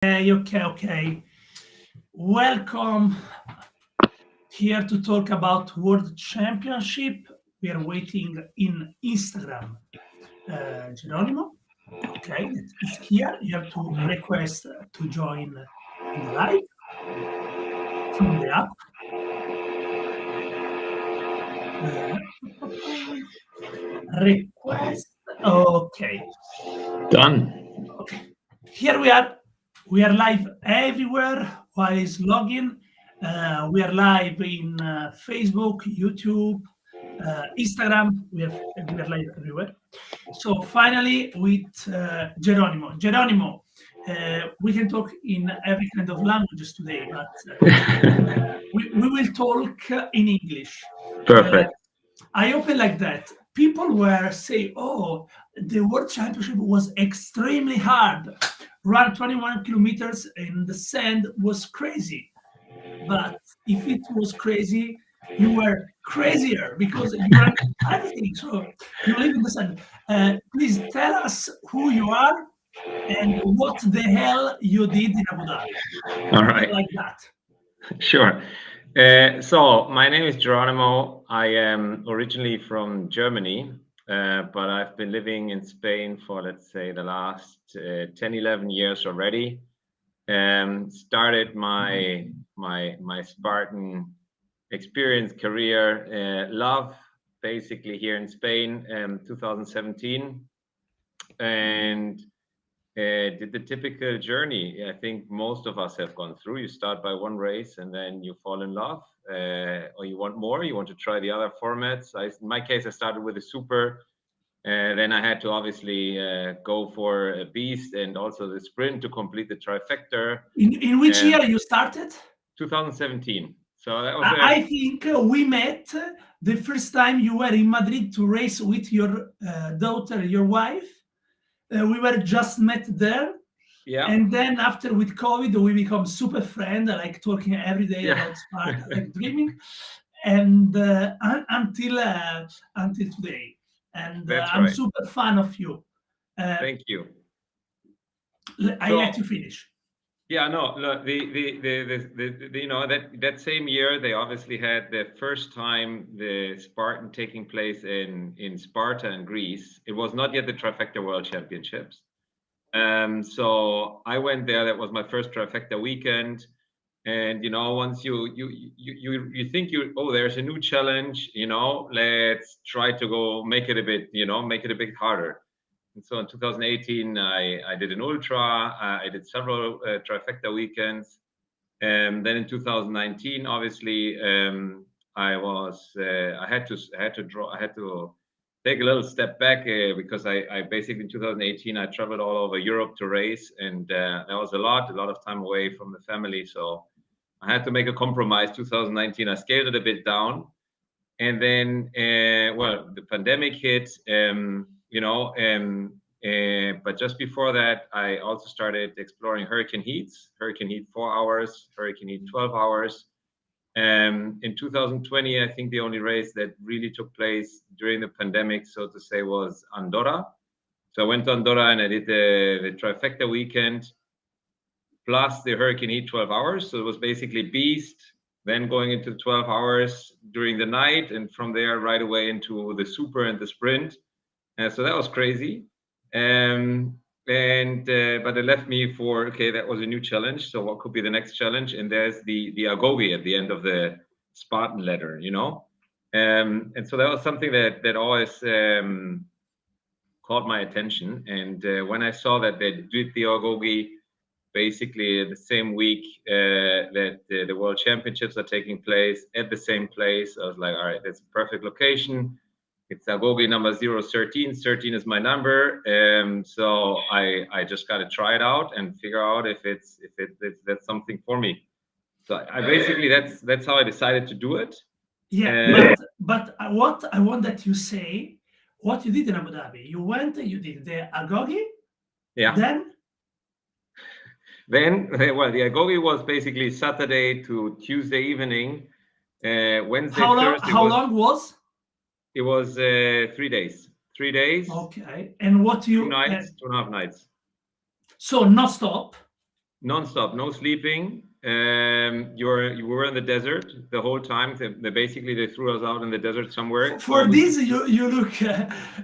Okay. Welcome here to talk about World Championship. We are waiting in Instagram. Geronimo, okay, it's here. You have to request to join in the live from the app. Request. Okay. Done. Okay. Here we are. We are live everywhere. While is login? We are live in Facebook, YouTube, Instagram. We are live everywhere. So finally, with Geronimo. Geronimo, we can talk in every kind of languages today, but we will talk in English. Perfect. I open like that. People were saying, "Oh, the World Championship was extremely hard. Run 21 kilometers in the sand was crazy." But if it was crazy, you were crazier because you ran everything. So you live in the sand. Please tell us who you are and what the hell you did in Abu Dhabi. All right. Like that. Sure. So my name is Geronimo. I am originally from Germany, but I've been living in Spain for, let's say, the last 10, 11 years already. Started my Spartan experience career, love, basically here in Spain, 2017, and did the typical journey I think most of us have gone through. You start by one race and then you fall in love, or you want more, you want to try the other formats. In my case, I started with a super, then I had to obviously go for a beast and also the sprint to complete the trifecta. In which year you started? 2017. So that was I think we met the first time you were in Madrid to race with your daughter, your wife. We were just met there. Yeah. And then after with COVID, we become super friends, like talking every day about Spartan, like dreaming, and until today. And I'm right. super fan of you. Thank you. I let you finish. Yeah, no, look, you know, that same year they obviously had the first time the Spartan taking place in Sparta in Greece. It was not yet the Trifecta World Championships. So I went there. That was my first Trifecta weekend. And you know, once you think there's a new challenge, you know, let's try to go make it a bit harder. And so in 2018, I did an ultra. I did several Trifecta weekends. Then in 2019, obviously, I had to take a little step back because I basically in 2018 I traveled all over Europe to race, and that was a lot of time away from the family. So I had to make a compromise. 2019, I scaled it a bit down, and then the pandemic hit. But just before that, I also started exploring hurricane heats, hurricane heat 4 hours, hurricane heat 12 hours. In 2020, I think the only race that really took place during the pandemic, so to say, was Andorra. So I went to Andorra and I did the Trifecta weekend plus the hurricane heat 12 hours. So it was basically beast, then going into 12 hours during the night, and from there right away into the super and the sprint. So that was crazy. But it left me for, okay, that was a new challenge. So what could be the next challenge? And there's the agoge at the end of the Spartan ladder, you know? And so that was something that always caught my attention. And when I saw that they did the agoge basically the same week that the World Championships are taking place at the same place, I was like, all right, that's a perfect location. It's agoge number 013. 13 is my number. So I just got to try it out and figure out if that's something for me. So I basically, that's how I decided to do it. Yeah, but what I want that you say, what you did in Abu Dhabi, you went, you did the agoge. Yeah. Then, well, the agoge was basically Saturday to Tuesday evening. Wednesday, Thursday. How long was? It was 3 days. 3 days. Okay. And what you... 2 nights, 2.5 nights. So not stop? Non-stop, no sleeping. You were in the desert the whole time. They threw us out in the desert somewhere. For this, you look, you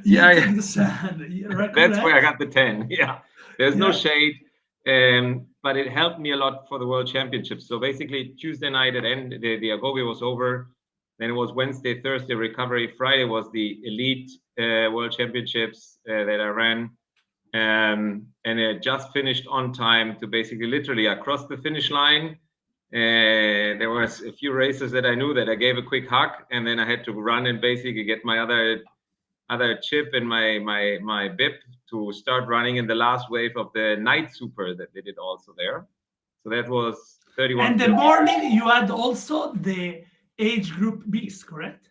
Yeah, take the sand, right? that's where I Correct? got the 10. Yeah, there's no Yeah. shade, but it helped me a lot for the World Championships. So basically, Tuesday night the Agoge was over. Then it was Wednesday, Thursday recovery. Friday was the elite World Championships that I ran. And it just finished on time to basically literally across the finish line. There was a few races that I knew that I gave a quick hug, and then I had to run and basically get my other chip and my bib to start running in the last wave of the night super that they did also there. So that was 31 And the kilometers. morning, you had also the age group beast, correct?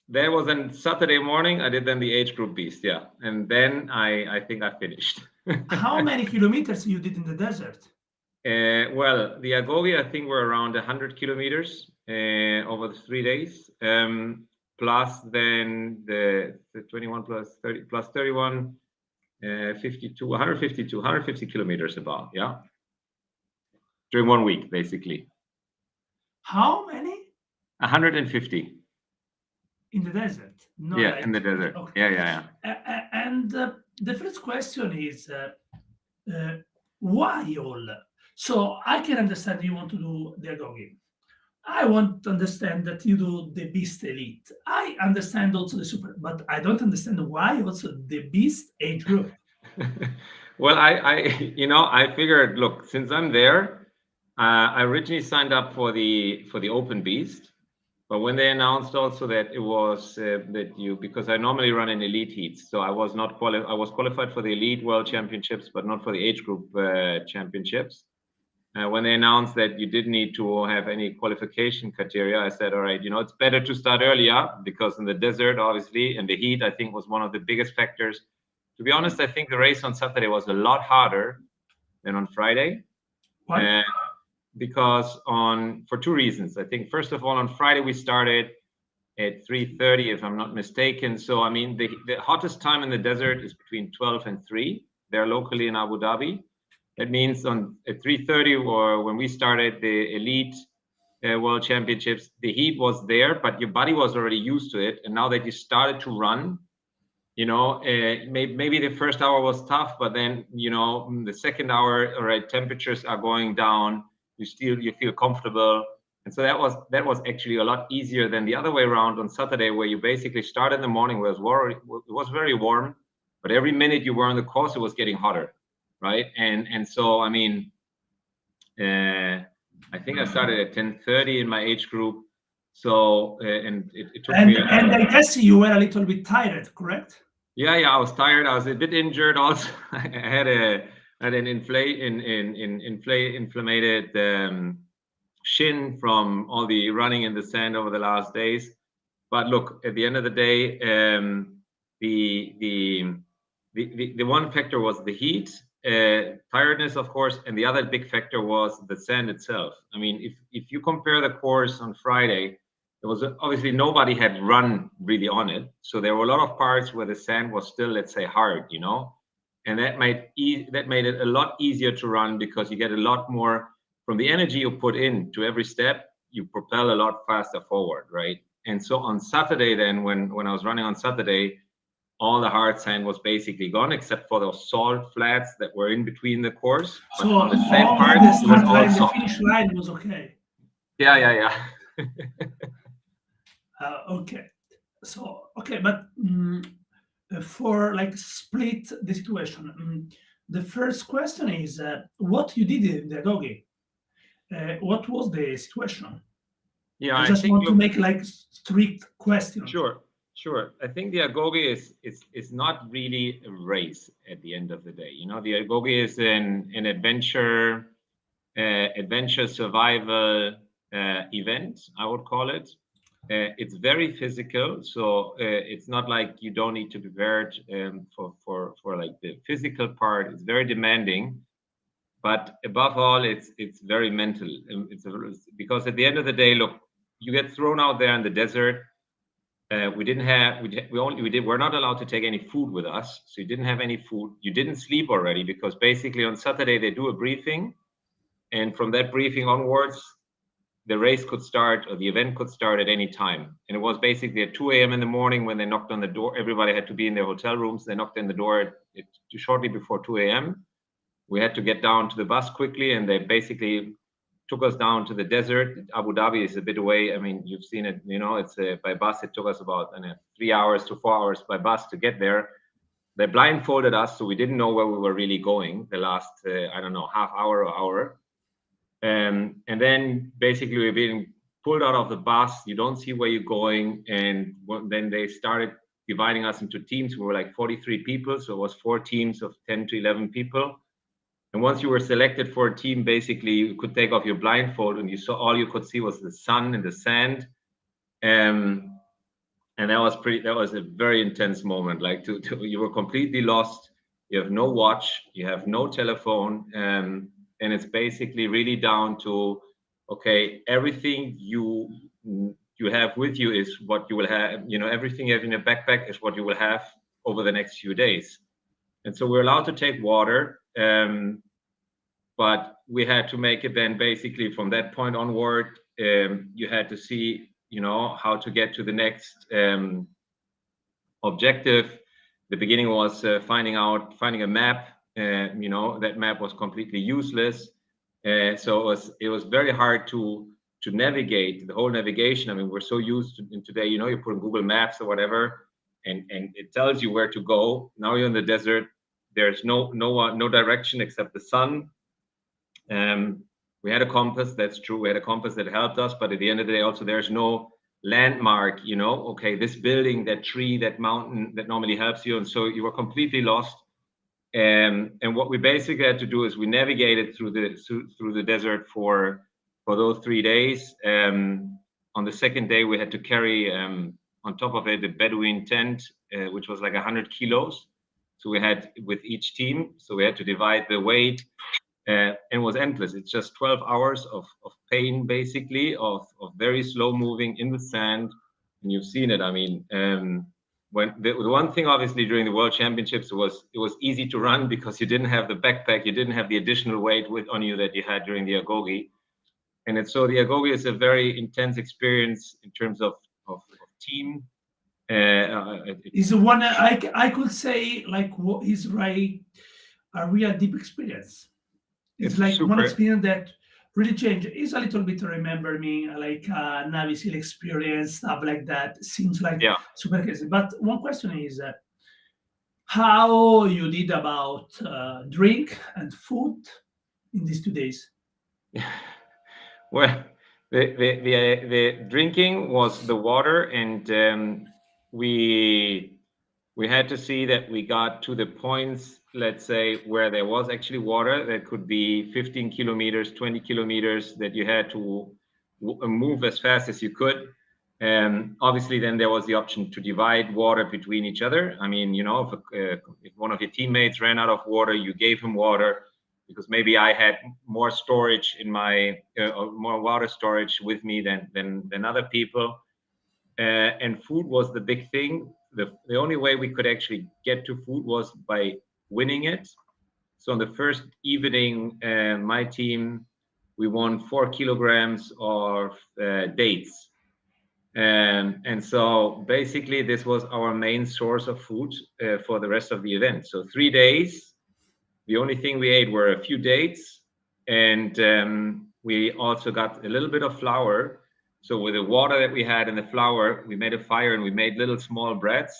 That was on Saturday morning. I did then the age group beast, yeah, and then I think I finished. How many kilometers you did in the desert? Well, the Agoge, I think were around 100 kilometers over the 3 days, plus then the 21 plus 30 plus 31, 150 kilometers about, yeah, during 1 week, basically. How many? 150. In the desert? No, Yeah, like, in the desert. okay. Yeah. And the first question is, why all? So I can understand you want to do the Agoge. I want to understand that you do the Beast Elite. I understand also the Super, but I don't understand why also the Beast age group. Well, I figured, look, since I'm there, I originally signed up for the Open Beast, but when they announced also that it was because I normally run in elite heats, so I was not I was qualified for the Elite World Championships, but not for the age group championships. When they announced that you didn't need to have any qualification criteria, I said, all right, it's better to start earlier, because in the desert, obviously, and the heat, I think, was one of the biggest factors. To be honest, I think the race on Saturday was a lot harder than on Friday. Why? Because for two reasons. I think, first of all, on Friday, we started at 3:30, if I'm not mistaken. So, I mean, the hottest time in the desert is between 12 and 3. They're locally in Abu Dhabi. That means at 3:30, or when we started the Elite World Championships, the heat was there, but your body was already used to it. And now that you started to run, maybe the first hour was tough, but then, the second hour, all right, temperatures are going down. You feel comfortable. And so that was actually a lot easier than the other way around on Saturday, where you basically start in the morning where it was very warm, but every minute you were on the course, it was getting hotter. Right. And so, I mean, I think I started at 10:30 in my age group. So, and it took me. And I guess you were a little bit tired, correct? Yeah, I was tired. I was a bit injured also. I had an inflamed shin from all the running in the sand over the last days. But look, at the end of the day, the one factor was the heat, tiredness, of course, and the other big factor was the sand itself. I mean, if you compare the course on Friday, there was obviously nobody had run really on it, so there were a lot of parts where the sand was still, let's say, hard, and that made it a lot easier to run, because you get a lot more from the energy you put in to every step. You propel a lot faster forward, right? And so on Saturday, then when I was running on Saturday, all the hard sand was basically gone, except for those salt flats that were in between the course. But So on the sand only part, the it was start all line, the soft. finish line was okay. Yeah. Okay. So, okay, but for like split the situation, the first question is what you did in the Agoge. What was the situation? Yeah, I I just think, want to look, make like strict questions. Sure. I think the Agoge is not really a race at the end of the day. The Agoge is an adventure survival event, I would call it. It's very physical, so it's not like you don't need to be prepared for like the physical part. It's very demanding, but above all, it's very mental. Because at the end of the day, look, you get thrown out there in the desert. We're not allowed to take any food with us, so you didn't have any food. You didn't sleep already, because basically on Saturday they do a briefing, And from that briefing onwards, the race could start, or the event could start at any time. And it was basically at 2 a.m. in the morning when they knocked on the door. Everybody had to be in their hotel rooms. They knocked on the door shortly before 2 a.m. We had to get down to the bus quickly, and they basically took us down to the desert. Abu Dhabi is a bit away. I mean, you've seen it, you know, it's by bus. It took us about 3 hours to 4 hours by bus to get there. They blindfolded us, so we didn't know where we were really going the last, I don't know, half hour or hour. And then basically we're being pulled out of the bus. You don't see where you're going. And then they started dividing us into teams. We were like 43 people. So it was 4 teams of 10 to 11 people. And once you were selected for a team, basically you could take off your blindfold, and you saw, all you could see was the sun and the sand. And that was a very intense moment. Like you were completely lost. You have no watch, you have no telephone. And it's basically really down to, okay, everything you have with you is what you will have, you know, everything you have in your backpack is what you will have over the next few days. And so we're allowed to take water, but we had to make it then basically from that point onward. You had to see, you know, how to get to the next objective. The beginning was finding a map. You know, that map was completely useless. So it was very hard to navigate the whole navigation. I mean, we're so used to today, you know, you put in Google Maps or whatever, and it tells you where to go. Now you're in the desert. There's no direction except the sun. We had a compass, that's true. We had a compass that helped us, but at the end of the day, also there's no landmark, you know, okay, this building, that tree, that mountain that normally helps you. And so you were completely lost. And what we basically had to do is we navigated through the desert for those 3 days. On the second day, we had to carry on top of it the Bedouin tent, which was like 100 kilos. So we had with each team. So we had to divide the weight, and it was endless. It's just 12 hours of pain, basically, of very slow moving in the sand. And you've seen it. I mean, when the one thing obviously during the World Championships it was easy to run because you didn't have the backpack, you didn't have the additional weight on you that you had during the Agoge. And so the Agoge is a very intense experience in terms of team. Is one I could say like what is right a real deep experience. It's like super. One experience that really changed. It's a little bit remember me like Navy SEAL experience, stuff like that. Seems like super crazy. But one question is how you did about drink and food in these 2 days? Well, the drinking was the water, and we had to see that we got to the points, let's say, where there was actually water. That could be 15 kilometers, 20 kilometers, that you had to move as fast as you could. Obviously, then there was the option to divide water between each other. I mean, you know, if one of your teammates ran out of water, you gave him water, because maybe I had more storage in my more water storage with me than other people. And food was the big thing. The only way we could actually get to food was by winning it. So on the first evening, my team, we won 4 kilograms of dates. And so basically this was our main source of food for the rest of the event. So 3 days, the only thing we ate were a few dates, and we also got a little bit of flour. So with the water that we had and the flour, we made a fire and we made little small breads,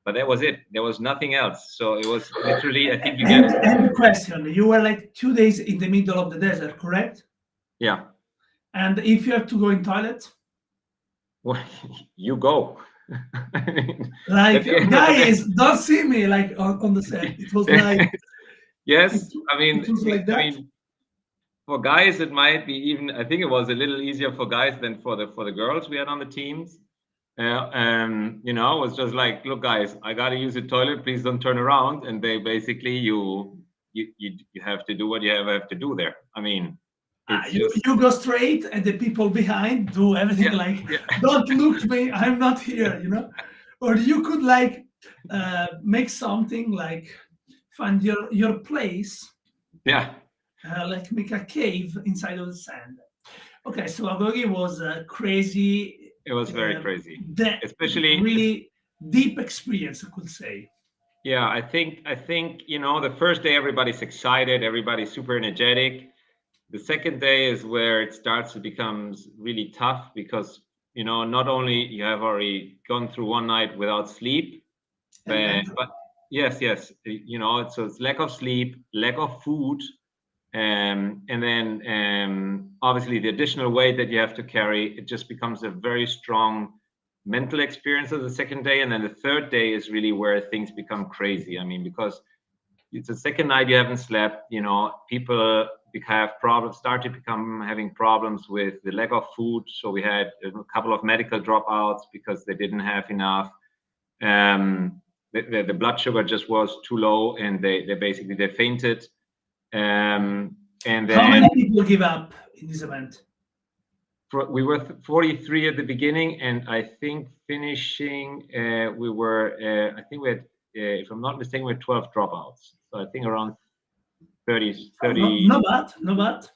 but that was it. There was nothing else. So it was literally, I think you get it. And question, you were like 2 days in the middle of the desert, correct? Yeah. And if you have to go in toilet? Well, you go. I mean, like, guys, don't see me like on the set. It was like... Yes, I mean, it was like that. I mean, for guys, it might be even, I think it was a little easier for guys than for the girls we had on the teams. You know, it was just like, look, guys, I got to use the toilet. Please don't turn around. And they basically, you have to do what you have to do there. I mean, you go straight, and the people behind do everything don't look me, I'm not here, you know. Or you could like make something like find your place. Yeah. like make a cave inside of the sand. Okay, so Agogi was crazy. It was very crazy, That especially. really deep experience, I could say. Yeah, I think you know, the first day everybody's excited, everybody's super energetic. The second day is where it starts to becomes really tough because, you know, not only you have already gone through one night without sleep, but yes, you know, so it's lack of sleep, lack of food, and then obviously the additional weight that you have to carry. It just becomes a very strong mental experience of the second day, and then the third day is really where things become crazy. I mean, because it's the second night you haven't slept, you know, people have problems, start to become having problems with the lack of food. So we had a couple of medical dropouts because they didn't have enough. The blood sugar just was too low, and they basically they fainted. And then How many people give up in this event? We were 43 at the beginning, and I think finishing we were I think we had if I'm not mistaken, we had 12 dropouts. So I think around 30. No bad, no bad.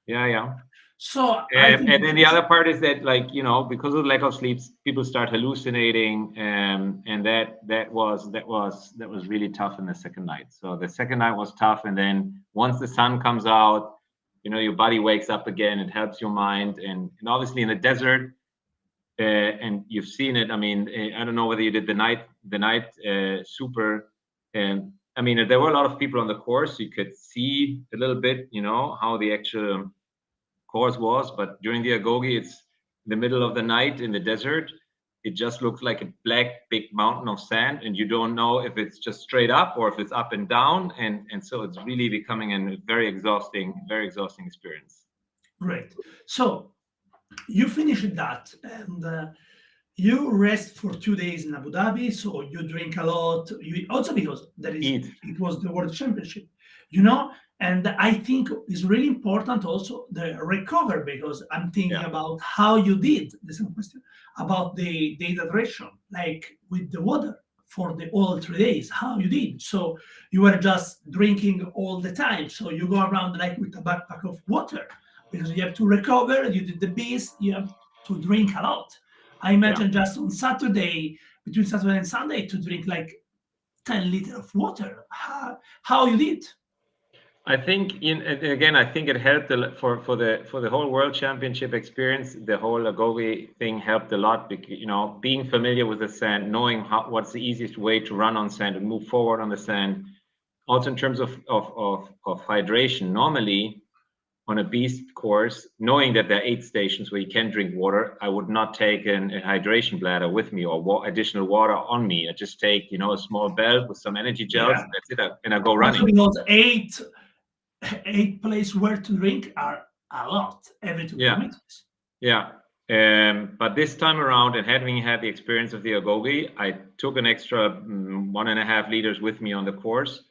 Yeah. So and then the other part is that, like, you know, because of the lack of sleep, people start hallucinating, and that was really tough in the second night. So the second night was tough, and then once the sun comes out, you know, your body wakes up again. It helps your mind, and obviously in the desert, and you've seen it. I mean, I don't know whether you did the night super, and I mean, there were a lot of people on the course. You could see a little bit, you know, how the actual course was, but during the Agogi, it's the middle of the night in the desert. It just looks like a black big mountain of sand, and you don't know if it's just straight up or if it's up and down, and so it's really becoming a very exhausting experience. Great. So you finished that, and you rest for 2 days in Abu Dhabi. So you drink a lot. You also, because it was the World Championship, you know. And I think it's really important also the recover, because I'm thinking about how you did the same question about the dehydration, like with the water for the all 3 days, how you did. So you were just drinking all the time. So you go around like with a backpack of water because you have to recover. You did the beast. You have to drink a lot. I imagine just on Saturday, between Saturday and Sunday, to drink like 10 liters of water. How you did? I think again, I think it helped for the whole World Championship experience. The whole Agogi thing helped a lot because, you know, being familiar with the sand, knowing what's the easiest way to run on sand and move forward on the sand. Also in terms of hydration, normally on a beast course, knowing that there are 8 stations where you can drink water, I would not take a hydration bladder with me or additional water on me. I just take, you know, a small belt with some energy gels, and that's it, and I go running. Because eight places where to drink are a lot every 2 kilometers. Yeah. But this time around, and having had the experience of the Agogi, I took an extra 1.5 liters with me on the course,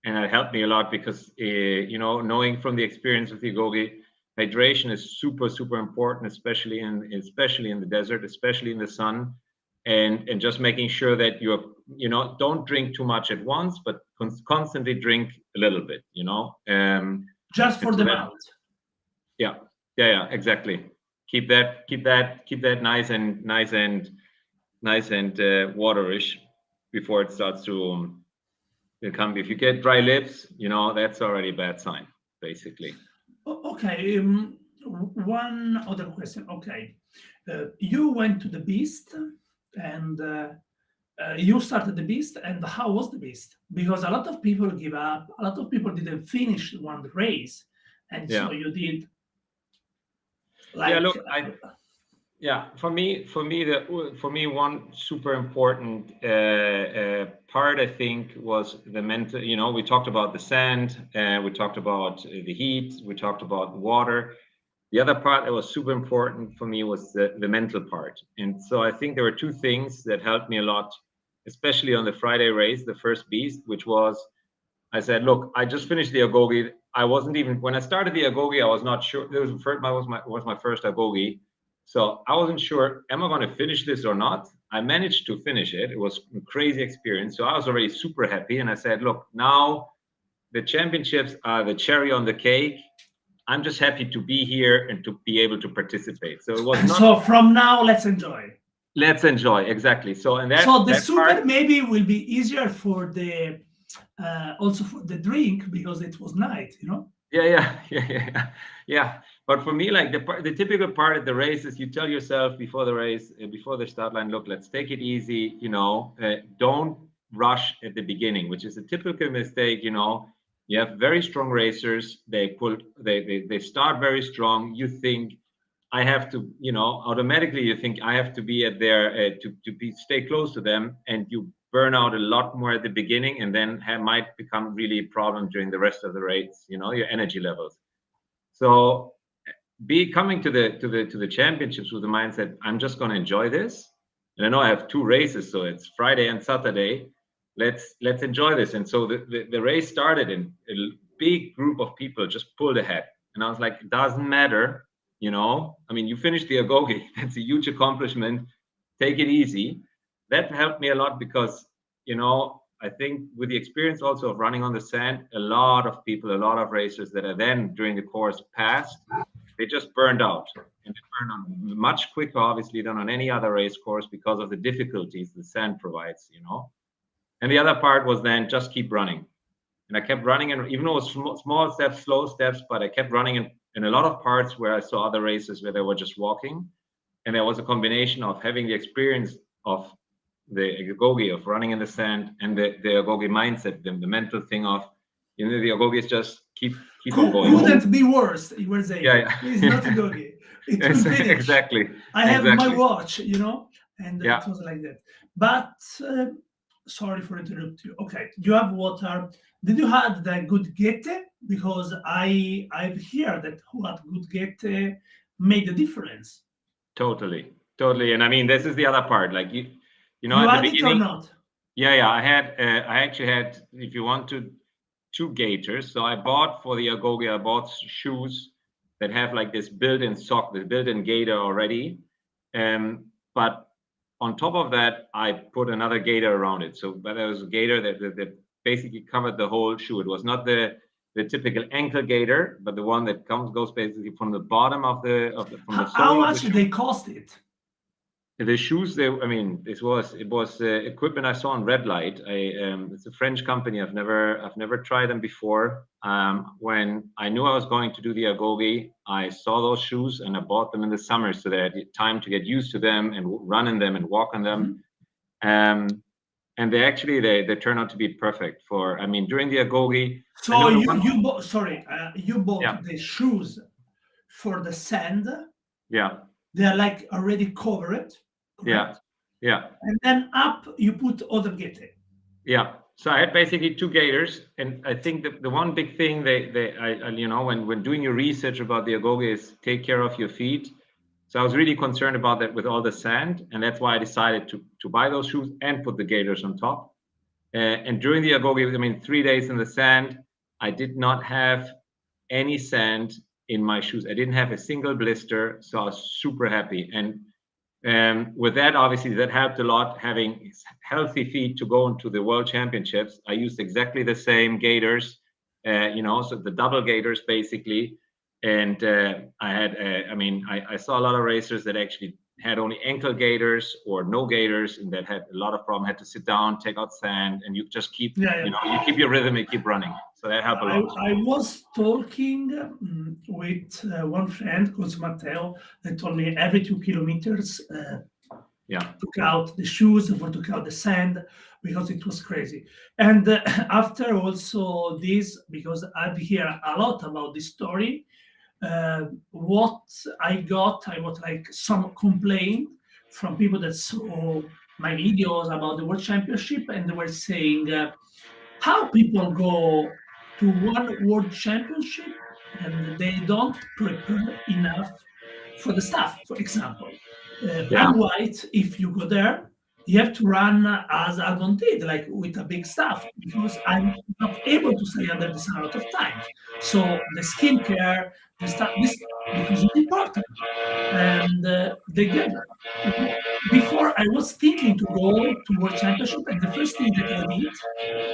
and it helped me a lot because, you know, knowing from the experience of the Agogi, hydration is super important, especially in the desert, especially in the sun, and just making sure that you know, don't drink too much at once, but constantly drink a little bit, you know, just for the mouth. Yeah, exactly. Keep that nice and waterish before it starts to come. If you get dry lips, you know, that's already a bad sign, basically. Okay. One other question. Okay, you went to the beast, and you started the beast, and how was the beast? Because a lot of people give up. A lot of people didn't finish one race, and so you did. Like, for me, one super important part, I think, was the mental. You know, we talked about the sand, we talked about the heat, we talked about water. The other part that was super important for me was the mental part. And so I think there were 2 things that helped me a lot, especially on the Friday race, the first beast, which was, I said, look, I just finished the Agogi. I wasn't even, when I started the Agogi, I was not sure. It was my first Agogi. So I wasn't sure, am I going to finish this or not? I managed to finish it. It was a crazy experience. So I was already super happy. And I said, look, now the championships are the cherry on the cake. I'm just happy to be here and to be able to participate. So it was not. So from now, let's enjoy. Let's enjoy, exactly. So and that. So the that super part, maybe will be easier for the also for the drink because it was night, you know. Yeah. But for me, like the typical part of the race is you tell yourself before the race, before the start line, look, let's take it easy. You know, don't rush at the beginning, which is a typical mistake. You know, you have very strong racers. They start very strong. You think I have to, you know, automatically you think I have to be at their stay close to them, and you burn out a lot more at the beginning, and then might become really a problem during the rest of the race. You know, your energy levels. So be coming to the championships with the mindset, I'm just going to enjoy this, and I know I have 2 races, so it's Friday and Saturday. Let's enjoy this. And so the race started, and a big group of people just pulled ahead, and I was like, it doesn't matter, you know. I mean, you finished the agoge. That's a huge accomplishment. Take it easy. That helped me a lot because, you know, I think with the experience also of running on the sand, a lot of people, a lot of racers that are then during the course passed, they just burned out, and they burned out much quicker, obviously, than on any other race course because of the difficulties the sand provides, you know. And the other part was then just keep running. And I kept running, and even though it was small steps, slow steps, but I kept running in a lot of parts where I saw other races where they were just walking. And there was a combination of having the experience of the agoge, of running in the sand, and the agoge mindset, the mental thing of, you know, the agoge is just keep on going. Couldn't be worse, you were saying. Yeah. It's not agoge. It will finish. Exactly. I have my watch, you know, and it was like that. But sorry for interrupting you. Okay, you have water. Did you have the good gete? Because I've heard that what good gete made a difference. Totally. And I mean, this is the other part. Like you know, you at the had beginning, it or not? Yeah. I actually had, if you want to, 2 gaiters. So I bought for the agoge, I bought shoes that have like this built-in sock, the built-in gaiter already. But on top of that, I put another gaiter around it. So, but there was a gaiter that basically covered the whole shoe. It was not the typical ankle gaiter, but the one that goes basically from the bottom of the from the sole. How much did they cost it? The shoes, I mean, it was equipment I saw on Red Light. It's a French company. I've never tried them before. When I knew I was going to do the agoge, I saw those shoes and I bought them in the summer so that I had time to get used to them and run in them and walk on them. And they actually they turn out to be perfect for. I mean, during the agoge. So you bought the shoes for the sand. Yeah. They are like already covered. Correct? Yeah. And then up you put other gaiter. Yeah. So I had basically 2 gaiters, and I think the one big thing I you know, when doing your research about the agoge is take care of your feet. So I was really concerned about that with all the sand, and that's why I decided to buy those shoes and put the gaiters on top. And during the agoge, I mean, 3 days in the sand, I did not have any sand in my shoes. I didn't have a single blister, so I was super happy. And with that, obviously, that helped a lot, having healthy feet to go into the World Championships. I used exactly the same gaiters, you know, so the double gaiters, basically. And I had, I saw a lot of racers that actually had only ankle gaiters or no gaiters, and that had a lot of problem, had to sit down, take out sand, and you just keep, you know, you keep your rhythm, you keep running. So that helped a lot. I was talking with one friend called Matteo that told me every 2 kilometers took out the shoes or took out the sand because it was crazy. And after also this, because I've heard a lot about this story, what I got like some complaint from people that saw my videos about the World Championship, and they were saying how people go to one World Championship and they don't prepare enough for the stuff. For example, I'm white. If you go there, you have to run as Albon did, like with a big staff, because I'm not able to stay under the sun a lot of times. So the skincare, the stuff, this because it's important. And the gear. Before I was thinking looking to go to World Championship, and the first thing that I did,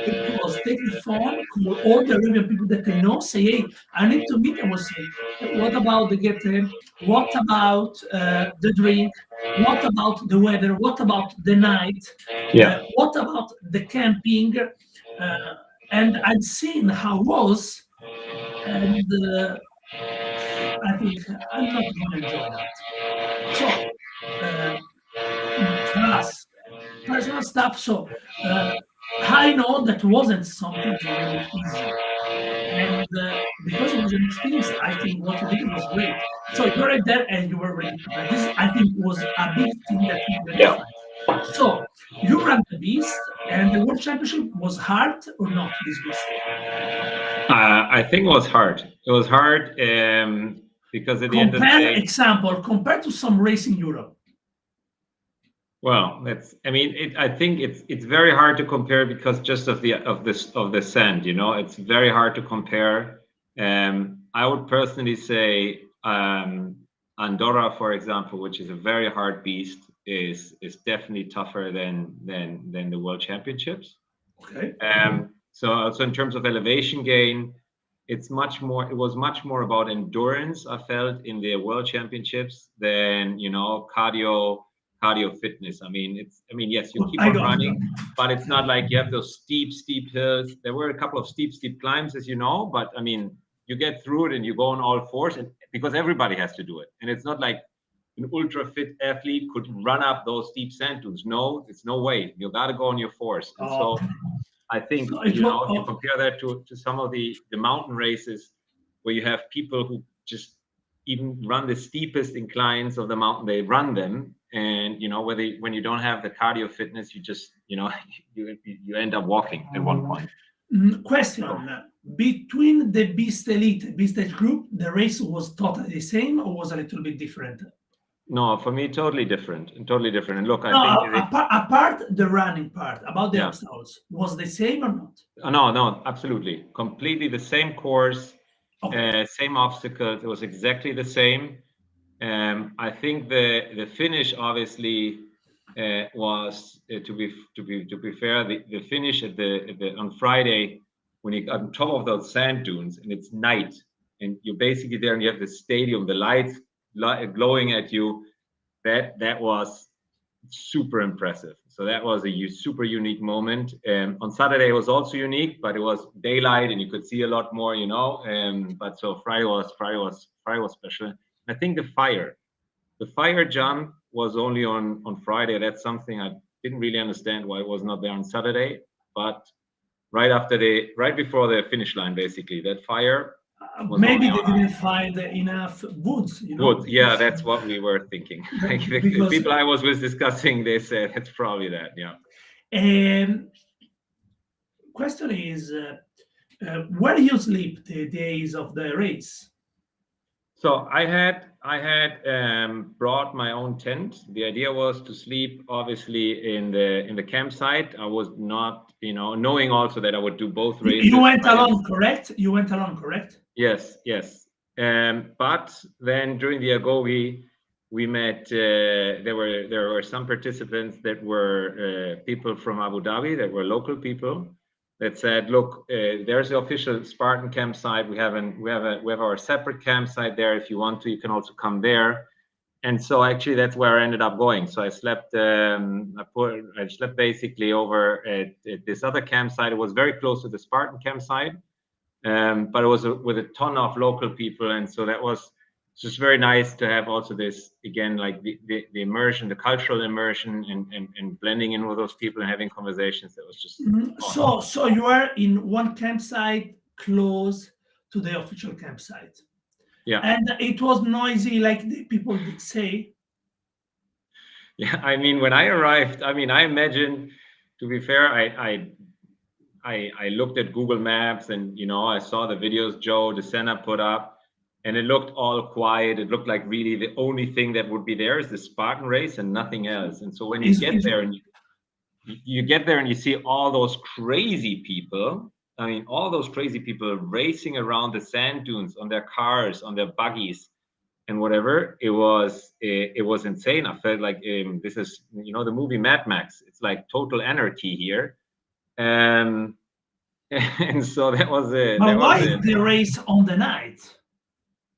it was take the phone, call all the Arabian people that I know, say, hey, I need to meet. I was saying, what about the getting? What about the drink? What about the weather? What about the night? Yeah. What about the camping? And I've seen how it was, and I think I'm not going to enjoy that. So, uh, plus personal stuff. So, I know that wasn't something really easy. And because it was an experience, I think what you did was great. So you're right there and you were ready prepared. This, I think, was a big thing that made the Yeah. difference. So you ran the beast, and the World Championship was hard or not, this beast? I think it was hard. It was hard because at the end of the Compare, day, example, compared to some race in Europe. well, that's. I mean, I think it's very hard to compare because just of the sand. You know, it's very hard to compare. I would personally say Andorra, for example, which is a very hard beast, is definitely tougher than the World Championships. Okay. So also in terms of elevation gain, it's much more. It was much more about endurance, I felt, in the World Championships than, you know, cardio fitness. I mean, yes, you keep I on got it. running, but it's not like you have those steep hills. There were a couple of steep climbs, as you know, but I mean, you get through it and you go on all fours, and because everybody has to do it, and it's not like an ultra fit athlete could run up those steep sand dunes. No, it's no way. You got to go on your fours, and so I think, So it you know, was, if you compare that to some of the mountain races where you have people who just even run the steepest inclines of the mountain, they run them, and you know, when you don't have the cardio fitness, you just, you know, you end up walking at one point. question, between the Beast Elite, Beast Age group, the race was totally the same or was a little bit different? No, for me, totally different. And look, I No, think apart the running part, about the yeah. obstacles, was the same or not? No, absolutely, completely the same course, Okay. same obstacles. It was exactly the same. I think the finish obviously was to be fair, the finish at the on Friday when you on top of those sand dunes and it's night and you're basically there and you have the stadium, the lights glowing at you. That was super impressive. So that was a super unique moment. On Saturday it was also unique, but it was daylight and you could see a lot more, you know. But so Friday was special. I think the fire jump was only on Friday. That's something I didn't really understand why it was not there on Saturday. But right before the finish line, basically, that fire was Maybe only they on didn't find enough woods, you know? wood. Yeah, that's what we were thinking. The Because people I was with discussing, they said it's probably that. Yeah. question is, where you sleep the days of the race? So I had brought my own tent. The idea was to sleep obviously in the campsite. I was not, you know, knowing also that I would do both races. You went alone, correct? You went alone, correct? Yes. But then during the Agoo, we met. There were some participants that were people from Abu Dhabi that were local people that said, "Look, there's the official Spartan campsite. We have our separate campsite there. If you want to, you can also come there." And so actually, that's where I ended up going. So I slept. I slept basically over at this other campsite. It was very close to the Spartan campsite. But it was with a ton of local people, and so that was just very nice to have also this again, like the immersion, the cultural immersion, and blending in with those people and having conversations. That was just awesome. So you are in one campsite close to the official campsite. Yeah, And it was noisy, like the people did say. yeah. I mean, when I arrived, I mean, I imagine. To be fair, I looked at Google Maps and, you know, I saw the videos Joe DeSena put up, and it looked all quiet. It looked like really the only thing that would be there is the Spartan Race and nothing else. And so when you get there and you get there and you see all those crazy people, I mean, all those crazy people racing around the sand dunes on their cars, on their buggies, and whatever. It was insane. I felt like this is, you know, the movie Mad Max. It's like total anarchy here. Um, and so that was it. But That was why it. the race on the night?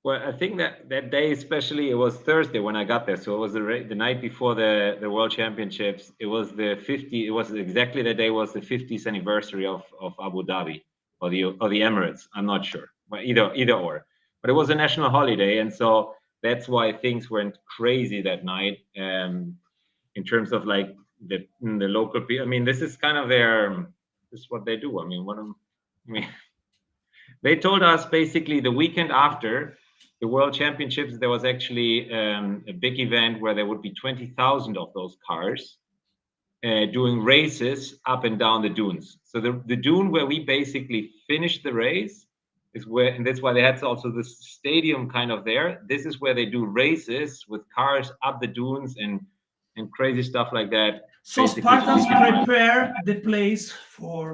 Well, I think that that day, especially, it was Thursday when I got there. So it was the night before the World Championships. It was the 50. It was exactly the day was the 50th anniversary of Abu Dhabi or the Emirates. I'm not sure, but either or. But it was a national holiday, and so that's why things went crazy that night. In terms of like the local people. I mean, this is kind of their. This is what they do. I mean, I mean, they told us basically the weekend after the World Championships, there was actually a big event where there would be 20,000 of those cars doing races up and down the dunes. So the dune where we basically finished the race is where, and that's why they had also this stadium kind of there. This is where they do races with cars up the dunes and crazy stuff like that. So Spartans prepare the place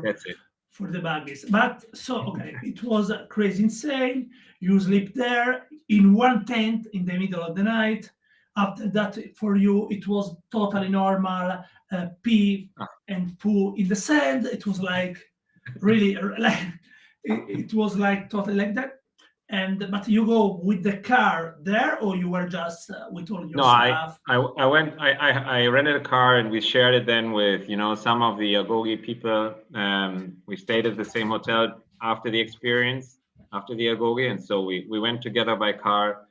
That's it. for the buggies. But so okay, it was crazy insane. You sleep there in one tent in the middle of the night. After that, for you, it was totally normal. Pee and poo in the sand. It was like really like it was like totally like that. And but you go with the car there, or you were just with all your No, stuff? I went, I rented a car and we shared it then with, you know, some of the Agogi people. We stayed at the same hotel after the experience, after the Agogi. And so we went together by car.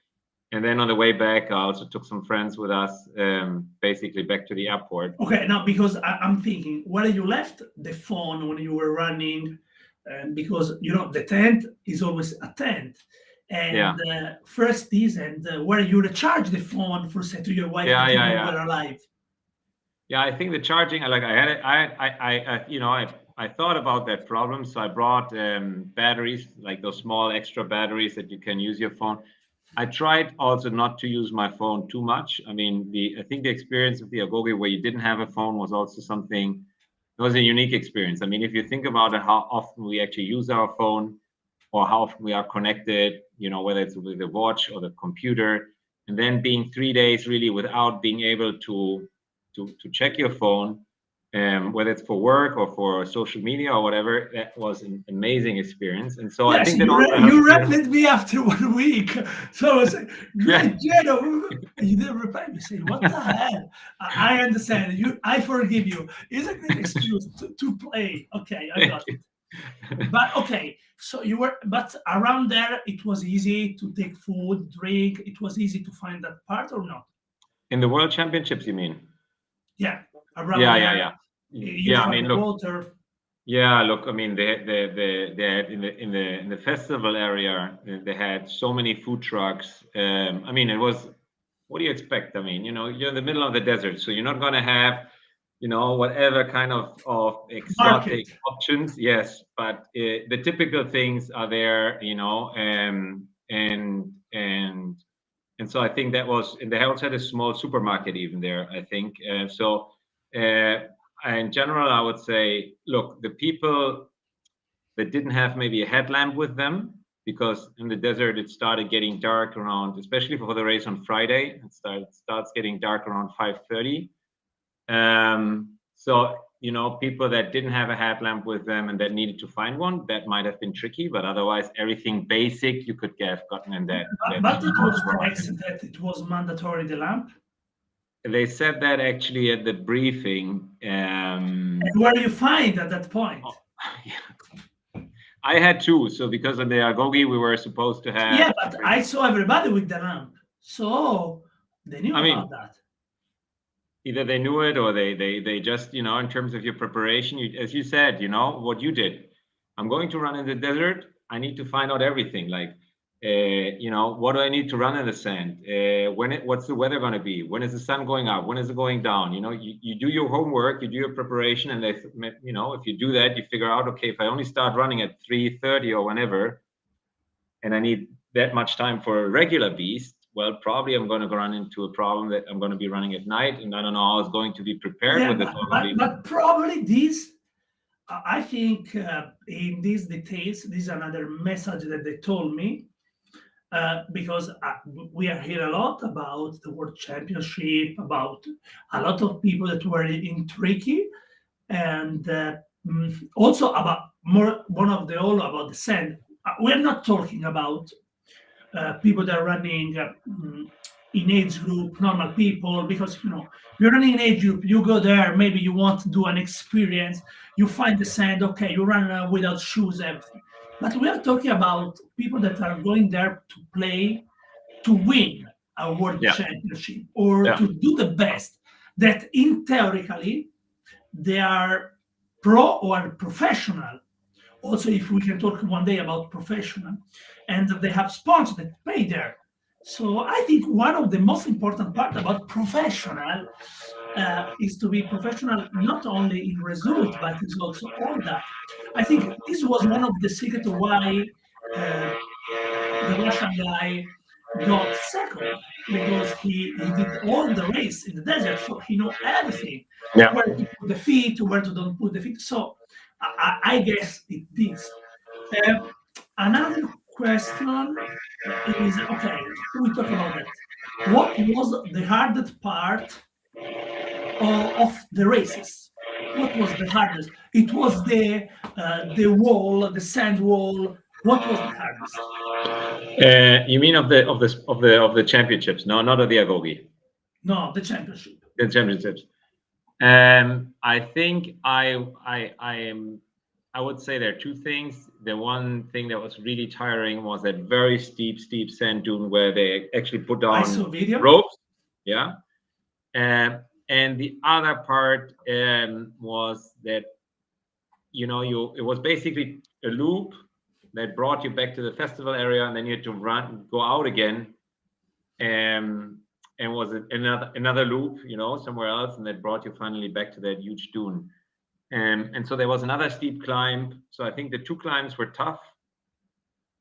And then on the way back, I also took some friends with us, basically back to the airport. Okay, now because I'm thinking where you left the phone when you were running, because you know the tent is always a tent, and Yeah. first this and where you recharge the phone for say to your wife Yeah, that yeah, you yeah. were alive. Yeah, I think the charging, like I had it, you know, I thought about that problem. So I brought batteries, like those small extra batteries that you can use your phone. I tried also not to use my phone too much. I mean, I think the experience of the Agoge where you didn't have a phone was also something, it was a unique experience. I mean, if you think about it, how often we actually use our phone or how often we are connected, you know, whether it's with the watch or the computer, and then being 3 days really without being able to check your phone, whether it's for work or for social media or whatever, that was an amazing experience. And so I Yes, think that you also you helped replied me after 1 week, so I was like, yeah. "Great, Geno!" And you didn't reply me. Say, "What the hell?" I understand you. I forgive you. It's a great excuse to play. Okay, I got it. But okay, so you were, but around there, it was easy to take food, drink. It was easy to find that part or not? In the World Championships, you mean? Yeah, around Yeah, yeah, there, yeah. you Yeah, I find mean, the look, water. yeah, look, I mean, they had in the festival area, they had so many food trucks. I mean, it was, what do you expect? I mean, you know, you're in the middle of the desert, so you're not gonna have, you know, whatever kind of exotic Market. options. Yes, but the typical things are there, you know, and so I think that was, and they also had a small supermarket even there, I think. In general, I would say, look, the people that didn't have maybe a headlamp with them, because in the desert it started getting dark around, especially for the race on Friday, starts getting dark around 5:30. So, you know, people that didn't have a headlamp with them and that needed to find one, that might have been tricky, but otherwise everything basic you could have gotten in that. But it was text that it was mandatory the lamp. They said that actually at the briefing. And where do you find at that point? Yeah. I had two. So because of the Agogi, we were supposed to have. Yeah, but I saw everybody with the lamp, so they knew about that. Either they knew it or they just, you know, in terms of your preparation, as you said, you know, what you did. I'm going to run in the desert. I need to find out everything. Like, you know, what do I need to run in the sand? What's the weather going to be? When is the sun going up? When is it going down? You know, you do your homework, you do your preparation, and you know, if you do that, you figure out, okay, if I only start running at 3:30 or whenever, and I need that much time for a regular beast, well, probably I'm going to run into a problem that I'm going to be running at night, and I don't know how I was going to be prepared with this. But probably this, I think in these details, this is another message that they told me. because we are here a lot about the World Championship, about a lot of people that were in tricky, and also about one of the all about the sand. We're not talking about people that are running in age group, normal people, because you're running in age group, you go there, maybe you want to do an experience, you find the sand, okay, you run without shoes, everything. But we are talking about people that are going there to play, to win a world championship, or to do the best, that in theoretically they are pro or professional. Also, if we can talk one day about professional, and they have sponsors that pay there. So I think one of the most important part about professional is to be professional not only in result, but it's also all that. I think this was one of the secrets why the Russian guy got second, because he did all the race in the desert, so he know everything, where to put the feet, where to don't put the feet. So I guess it is. Another question is, okay, we talk about that. What was the hardest part of the races? What was the hardest? It was the wall, the sand wall. What was the hardest? You mean of the championships? No, not of the Agogi. No, the championship. The championships. I think I would say there are two things. The one thing that was really tiring was that very steep sand dune where they actually put down ropes. Yeah. And the other part was that it was basically a loop that brought you back to the festival area, and then you had to go out again, and was another loop, somewhere else, and that brought you finally back to that huge dune. And so there was another steep climb. So I think the two climbs were tough.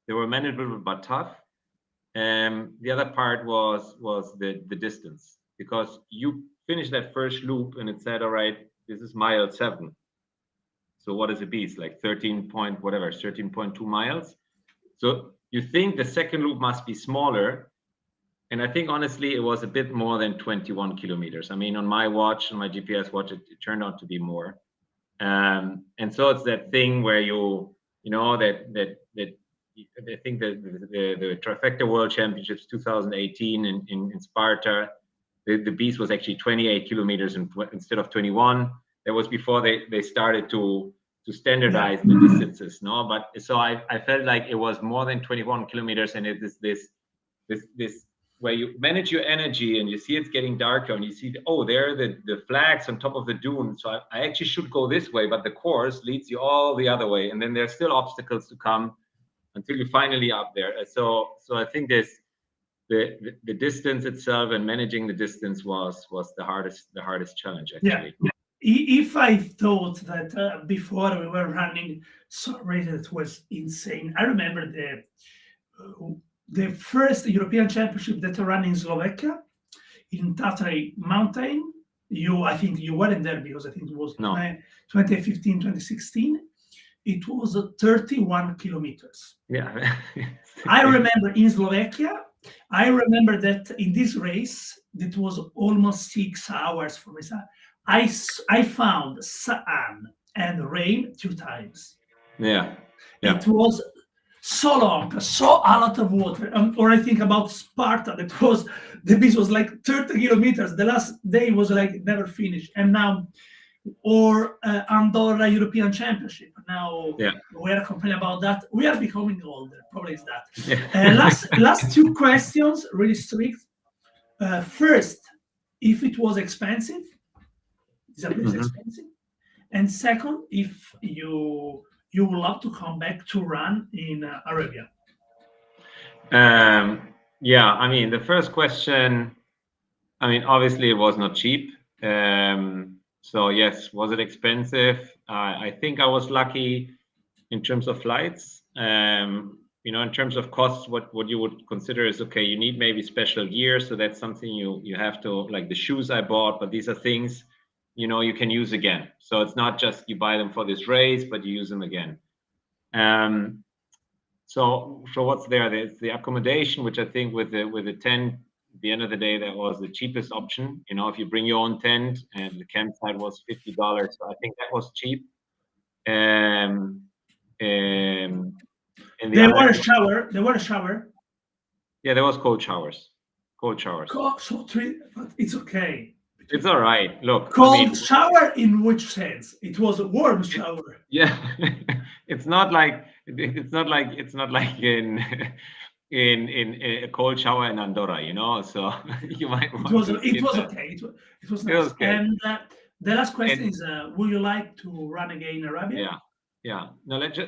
They were manageable but tough. The other part was the distance, because you finished that first loop and it said, all right, this is mile 7. So what is a beast? Like 13.2 miles. So you think the second loop must be smaller. And I think honestly, it was a bit more than 21 kilometers. I mean, on my watch, on my GPS watch, it turned out to be more. And so it's that thing where that I think the Trifecta World Championships 2018 in Sparta, the beast was actually 28 kilometers instead of 21. That was before they started to standardize the distances, no? But so I felt like it was more than 21 kilometers, and it is this where you manage your energy and you see it's getting darker, and you see there are the flags on top of the dune. So I actually should go this way, but the course leads you all the other way, and then there's still obstacles to come until you're finally up there. So I think the distance itself and managing the distance was the hardest challenge, actually. Yeah. If I thought that before we were running some races, it was insane. I remember the first European Championship that ran in Slovakia, in Tatry Mountain. I think you weren't there, because I think it was 2015, 2016. It was 31 kilometers. Yeah. I remember in Slovakia, I remember that in this race, it was almost 6 hours for me. I found sun and rain 2 times. Yeah. It was so long, so a lot of water. Or I think about Sparta, the beach was like 30 kilometers. The last day was like never finished. And now, or Andorra European Championship. Now we are complaining about that. We are becoming older. Probably is that. Last 2 questions, really strict. First, if it was expensive. Is a place expensive? And second, if you would love to come back to run in Arabia. Yeah, I mean, the first question, I mean, obviously it was not cheap. So yes, was it expensive? I think I was lucky in terms of flights. In terms of costs, what you would consider is, okay, you need maybe special gear. So that's something you have to, like the shoes I bought, but these are things, you can use again. So it's not just you buy them for this race, but you use them again. So what's there? There's the accommodation, which I think with the tent, at the end of the day, that was the cheapest option. You know, if you bring your own tent, and the campsite was $50, so I think that was cheap. And There was a shower. There was a shower. Yeah, there was cold showers. Cold showers. So but it's okay. It's all right. Look, cold shower in which sense? It was a warm shower. Yeah, it's not like in a cold shower in Andorra, you know. So you might. It was okay. It was nice. Okay. And the last question is: would you like to run again in Arabia? Yeah. No, let's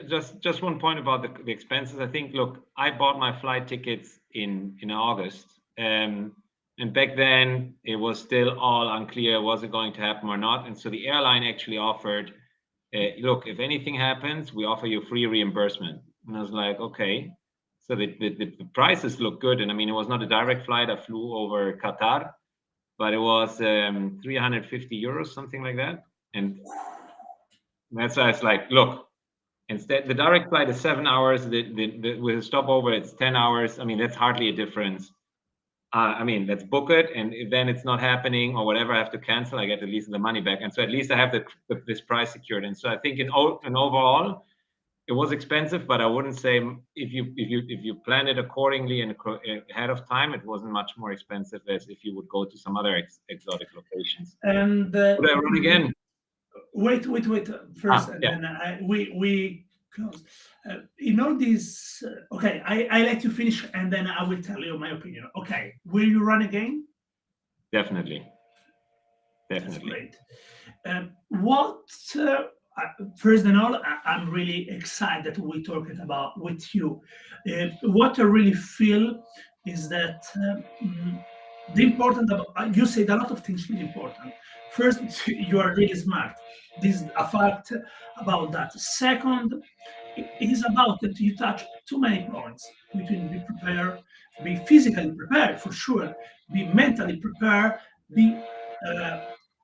just one point about the expenses. I think. Look, I bought my flight tickets in August. And back then, it was still all unclear, was it going to happen or not? And so the airline actually offered, look, if anything happens, we offer you free reimbursement. And I was like, okay. So the prices look good. And I mean, it was not a direct flight. I flew over Qatar, but it was 350 euros, something like that. And that's why it's like, look, instead, the direct flight is 7 hours. With a stopover, it's 10 hours. I mean, that's hardly a difference. I mean, let's book it, and if then it's not happening or whatever, I have to cancel, I get at least the money back. And so at least I have this price secured. And so I think in overall, it was expensive, but I wouldn't say if you plan it accordingly and ahead of time, it wasn't much more expensive as if you would go to some other exotic locations. And would I run again? Wait. First, and then we close. In all this, okay, I let you finish, and then I will tell you my opinion. Okay, will you run again? Definitely. That's great. First and all, I'm really excited we talked about with you. What I really feel is that the important, you said a lot of things really important. First, you are really smart. This is a fact about that. Second, it is about that you touch too many points between be prepared, be physically prepared for sure, be mentally prepared, be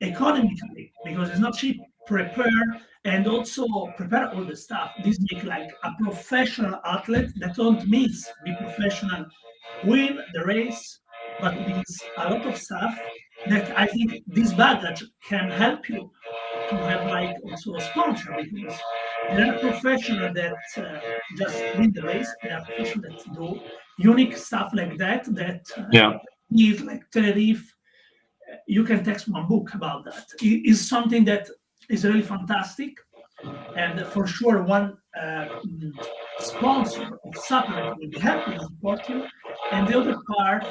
economically, because it's not cheap, prepare, and also prepare all the stuff. This makes like a professional athlete that don't miss, be professional, win the race, but means a lot of stuff that I think this baggage can help you to have like also a sponsor, because there are professionals that just win the race. There are professionals that do unique stuff like that is like Tenerife. You can text one book about that. It is something that is really fantastic, and for sure one sponsor of supplement will be happy to support you. And the other part,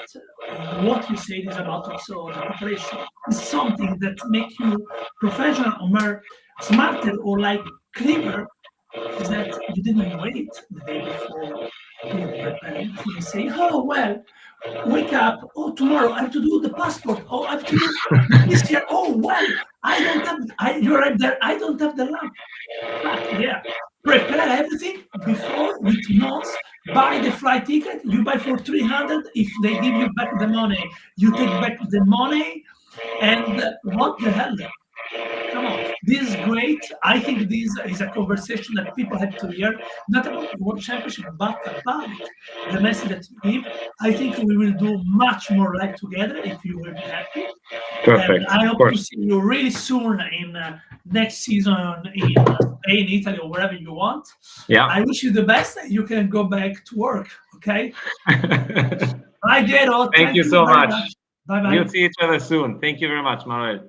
what you said is about also the preparation. It's something that makes you professional or more smarter or like clever, is that you didn't wait the day before to prepare. You say, oh, well, wake up, oh, tomorrow I have to do the passport, oh, I have to do this year, oh, well, I don't have, you arrive there, I don't have the lamp. But yeah, prepare everything before with notes, buy the flight ticket, you buy for 300, if they give you back the money, you take back the money, and what the hell? Come on, this is great. I think this is a conversation that people have to hear, not about the World Championship, but about the message that you give. I think we will do much more live together if you will be happy. Perfect. And I hope to see you really soon in next season in Spain, Italy, or wherever you want. Yeah. I wish you the best. You can go back to work, okay? Bye, Gero. Thank you so much. Bye-bye. We'll see each other soon. Thank you very much, Manuel.